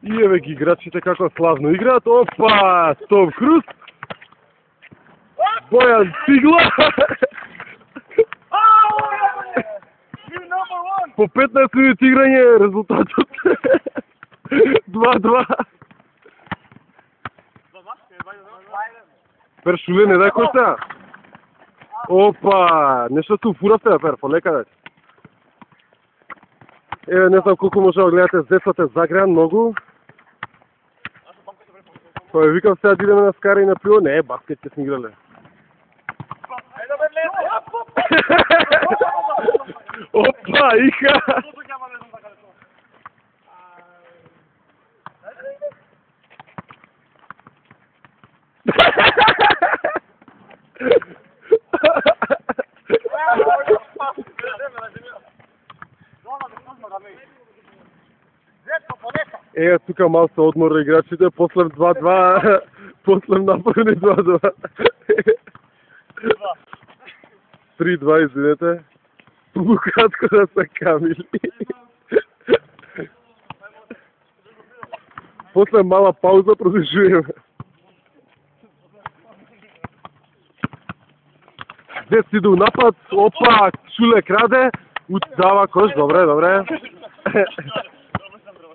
И еве ги играчите како славно играат. Опа, Том Круз. Бојан Цигла. По 15 минути играње резултатот 2-2. Пер шуле не дај коста. Опа, нешто ту фуравте, пер, понекаде. Еве, не знам колку може да гледате, децата е загреан многу. Тоа викам сега да идеме на скара и на пиво. Не, баскет ќе сме играле. Опа, иха! Ега тука мал се одмора играчите, после 2-2, после направени 2-2. 3-2, извинете. Полукратко да са камили. После мала пауза продължуваме. Дет си до напад, опа, Шуле краде, дава кош, добре, добре.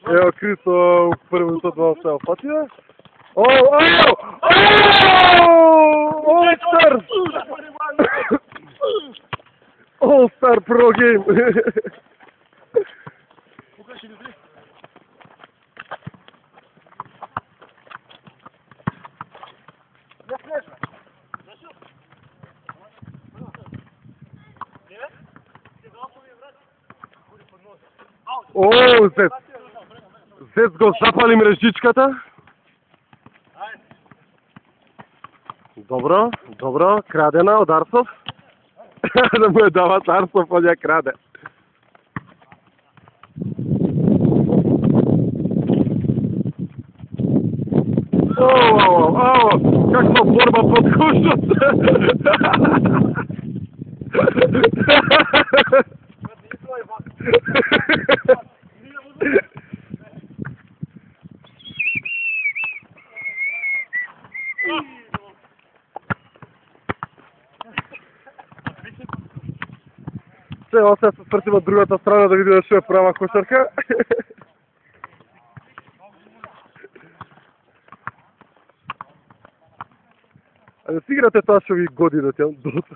Ево Кристо, първото това се опатива. All-Star! All-Star Pro Game! О, Зец! Зец го запали мрежичката. Добро, добро, крадена од Арсов. Да му ја дават Арсов, он ја краде. Каква борба под кошот! Сега се спртим од другата страна да видиме што е права кошарка. А да си играте тоа што ви годи да тя доста.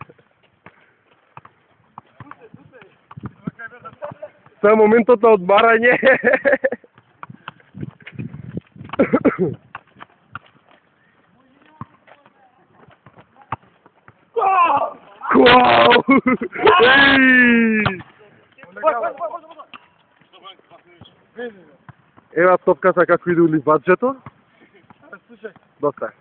Сега е моментот на одмарање. Вау! Ева топката како иде у ливаджето. Доста.